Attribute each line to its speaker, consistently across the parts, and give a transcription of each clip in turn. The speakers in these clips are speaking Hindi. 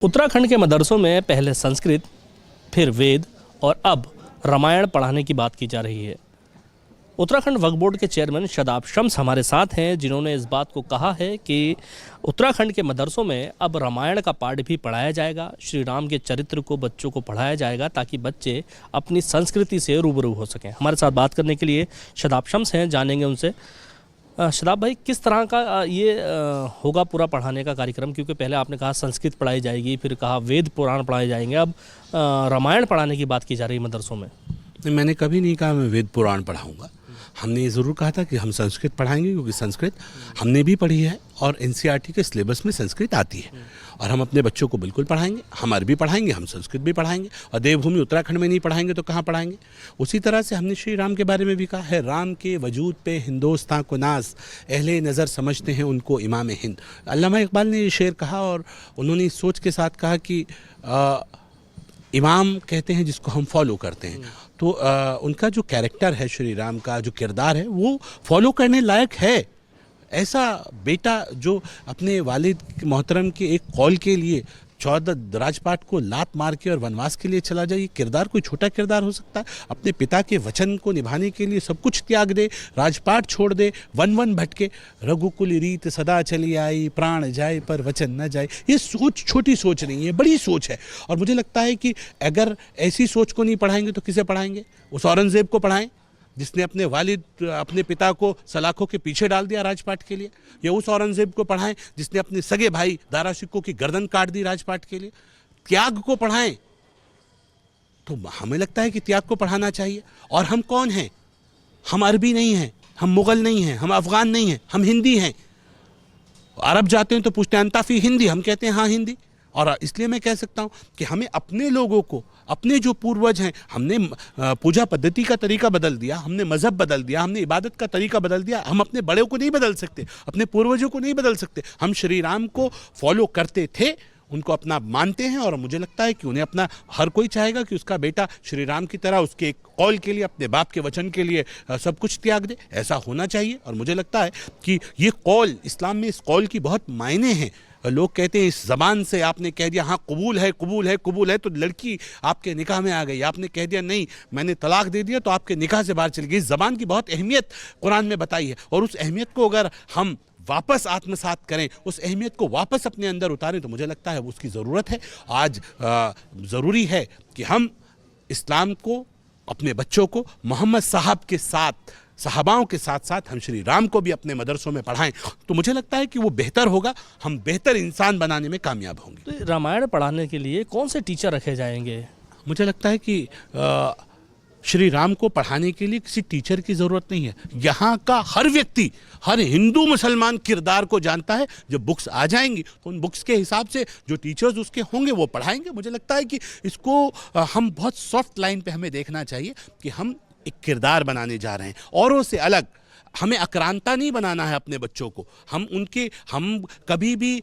Speaker 1: उत्तराखंड के मदरसों में पहले संस्कृत, फिर वेद और अब रामायण पढ़ाने की बात की जा रही है। उत्तराखंड वक्फ बोर्ड के चेयरमैन शादाब शम्स हमारे साथ हैं, जिन्होंने इस बात को कहा है कि उत्तराखंड के मदरसों में अब रामायण का पाठ भी पढ़ाया जाएगा। श्री राम के चरित्र को बच्चों को पढ़ाया जाएगा ताकि बच्चे अपनी संस्कृति से रूबरू हो सकें। हमारे साथ बात करने के लिए शादाब शम्स हैं, जानेंगे उनसे। शादाब भाई, किस तरह का ये होगा पूरा पढ़ाने का कार्यक्रम? क्योंकि पहले आपने कहा संस्कृत पढ़ाई जाएगी, फिर कहा वेद पुराण पढ़ाए जाएंगे, अब रामायण पढ़ाने की बात की जा रही है मदरसों में।
Speaker 2: मैंने कभी नहीं कहा मैं वेद पुराण पढ़ाऊंगा। हमने ये ज़रूर कहा था कि हम संस्कृत पढ़ाएंगे, क्योंकि संस्कृत हमने भी पढ़ी है और एनसीईआरटी के सिलेबस में संस्कृत आती है और हम अपने बच्चों को बिल्कुल पढ़ाएंगे। हम अरबी पढ़ाएंगे, हम संस्कृत भी पढ़ाएंगे। और देवभूमि उत्तराखंड में नहीं पढ़ाएंगे तो कहाँ पढ़ाएंगे? उसी तरह से हमने श्री राम के बारे में भी कहा है, राम के वजूद पे हिंदोस्तां को नाज, अहले नज़र समझते हैं उनको इमाम हिंद। अल्लामा इकबाल ने ये शेर कहा और उन्होंने इस सोच के साथ कहा कि इमाम कहते हैं जिसको हम फॉलो करते हैं। तो उनका जो कैरेक्टर है, श्री राम का जो किरदार है, वो फॉलो करने लायक है। ऐसा बेटा जो अपने वालिद मोहतरम के एक कौल के लिए 14 राजपाट को लात मार के और वनवास के लिए चला जाए, ये किरदार कोई छोटा किरदार हो सकता है? अपने पिता के वचन को निभाने के लिए सब कुछ त्याग दे, राजपाट छोड़ दे, वन वन भटके, रघुकुल रीत सदा चली आई, प्राण जाए पर वचन न जाए। ये सोच छोटी सोच नहीं है, बड़ी सोच है। और मुझे लगता है कि अगर ऐसी सोच को नहीं पढ़ाएंगे तो किसे पढ़ाएंगे? उस औरंगजेब को पढ़ाएं जिसने अपने वालिद, अपने पिता को सलाखों के पीछे डाल दिया राजपाट के लिए? या उस औरंगजेब को पढ़ाएं जिसने अपने सगे भाई दारा शिकोह की गर्दन काट दी राजपाट के लिए? त्याग को पढ़ाएं। तो हमें लगता है कि त्याग को पढ़ाना चाहिए। और हम कौन हैं? हम अरबी नहीं हैं, हम मुगल नहीं हैं, हम अफगान नहीं हैं, हम हिंदी हैं। अरब जाते हैं तो पूछते हैं अंताफी हिंदी, हम कहते हैं हाँ हिंदी। और इसलिए मैं कह सकता हूँ कि हमें अपने लोगों को, अपने जो पूर्वज हैं, हमने पूजा पद्धति का तरीका बदल दिया, हमने मज़हब बदल दिया, हमने इबादत का तरीका बदल दिया। हम अपने बड़ों को नहीं बदल सकते, अपने पूर्वजों को नहीं बदल सकते। हम श्री राम को फॉलो करते थे, उनको अपना मानते हैं और मुझे लगता है कि उन्हें अपना, हर कोई चाहेगा कि उसका बेटा श्री राम की तरह उसके एक कौल के लिए, अपने बाप के वचन के लिए सब कुछ त्याग दे। ऐसा होना चाहिए। और मुझे लगता है कि ये कौल, इस्लाम में इस कौल की बहुत मायने हैं। लोग कहते हैं इस ज़बान से आपने कह दिया हाँ कबूल है, कबूल है, कबूल है, तो लड़की आपके निकाह में आ गई। आपने कह दिया नहीं मैंने तलाक दे दिया, तो आपके निकाह से बाहर चली गई। इस ज़बान की बहुत अहमियत कुरान में बताई है और उस अहमियत को अगर हम वापस आत्मसात करें, उस अहमियत को वापस अपने अंदर उतारें, तो मुझे लगता है उसकी ज़रूरत है। आज ज़रूरी है कि हम इस्लाम को, अपने बच्चों को मोहम्मद साहब के साथ, सहाबाओं के साथ साथ हम श्री राम को भी अपने मदरसों में पढ़ाएं। तो मुझे लगता है कि वो बेहतर होगा, हम बेहतर इंसान बनाने में कामयाब होंगे।
Speaker 1: तो रामायण पढ़ाने के लिए कौन से टीचर रखे जाएंगे?
Speaker 2: मुझे लगता है कि श्री राम को पढ़ाने के लिए किसी टीचर की ज़रूरत नहीं है। यहाँ का हर व्यक्ति, हर हिंदू मुसलमान किरदार को जानता है। जब बुक्स आ जाएंगी तो उन बुक्स के हिसाब से जो टीचर्स उसके होंगे वो पढ़ाएंगे। मुझे लगता है कि इसको हम बहुत सॉफ्ट लाइन पे हमें देखना चाहिए कि हम एक किरदार बनाने जा रहे हैं, औरों से अलग। हमें आक्रांता नहीं बनाना है अपने बच्चों को। हम कभी भी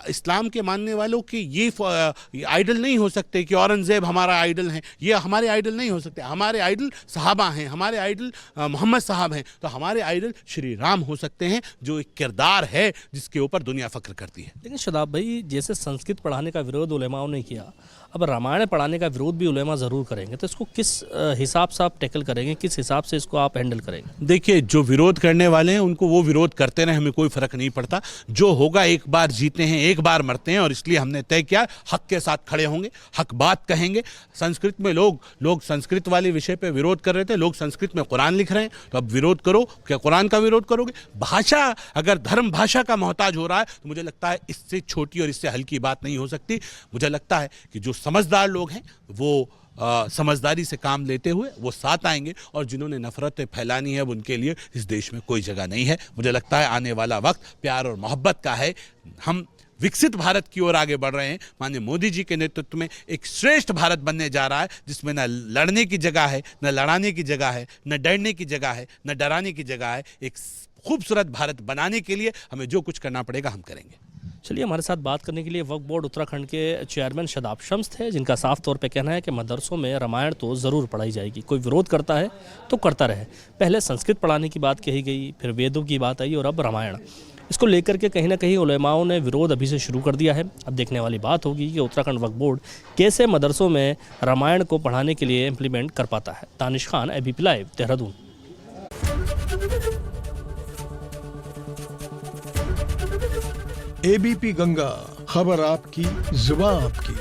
Speaker 2: इस्लाम के मानने वालों के ये आइडल नहीं हो सकते कि औरंगजेब हमारा आइडल है, ये हमारे आइडल नहीं हो सकते। हमारे आइडल सहाबा हैं, हमारे आइडल मोहम्मद साहब हैं। तो हमारे आइडल श्री राम हो सकते हैं, जो एक किरदार है जिसके ऊपर दुनिया फख्र करती है।
Speaker 1: लेकिन शादाब भाई, जैसे संस्कृत पढ़ाने का विरोध उलेमाओं ने किया, अब रामायण पढ़ाने का विरोध भी उलेमा ज़रूर करेंगे। तो इसको किस हिसाब से आप टैकल करेंगे, किस हिसाब से इसको आप हैंडल करेंगे?
Speaker 2: देखिए, जो विरोध करने वाले हैं उनको वो विरोध करते रहे, हमें कोई फ़र्क नहीं पड़ता। जो होगा, एक बार जीते हैं, एक बार मरते हैं, और इसलिए हमने तय किया हक के साथ खड़े होंगे, हक बात कहेंगे। संस्कृत में लोग संस्कृत वाले विषय पे विरोध कर रहे थे, लोग संस्कृत में कुरान लिख रहे हैं, तो अब विरोध करो। क्या कुरान का विरोध करोगे? भाषा, अगर धर्म भाषा का मोहताज हो रहा है तो मुझे लगता है इससे छोटी और इससे हल्की बात नहीं हो सकती। मुझे लगता है कि जो समझदार लोग हैं वो समझदारी से काम लेते हुए वो साथ आएंगे, और जिन्होंने नफरतें फैलानी है अब उनके लिए इस देश में कोई जगह नहीं है। मुझे लगता है आने वाला वक्त प्यार और मोहब्बत का है। हम विकसित भारत की ओर आगे बढ़ रहे हैं। माननीय मोदी जी के नेतृत्व में एक श्रेष्ठ भारत बनने जा रहा है, जिसमें न लड़ने की जगह है, न लड़ाने की जगह है, न डरने की जगह है, न डराने की जगह है। एक खूबसूरत भारत बनाने के लिए हमें जो कुछ करना पड़ेगा हम करेंगे।
Speaker 1: चलिए, हमारे साथ बात करने के लिए वक्फ बोर्ड उत्तराखंड के चेयरमैन शादाब शम्स थे, जिनका साफ तौर पे कहना है कि मदरसों में रामायण तो ज़रूर पढ़ाई जाएगी। कोई विरोध करता है तो करता रहे। पहले संस्कृत पढ़ाने की बात कही गई, फिर वेदों की बात आई और अब रामायण। इसको लेकर के कहीं ना कहीं उलेमाओं ने विरोध अभी से शुरू कर दिया है। अब देखने वाली बात होगी कि उत्तराखंड वक्फ बोर्ड कैसे मदरसों में रामायण को पढ़ाने के लिए इम्प्लीमेंट कर पाता है। Tanish Khan, ABP live, Dehradun.
Speaker 3: ABP Ganga, खबर आपकी, जुबान आपकी।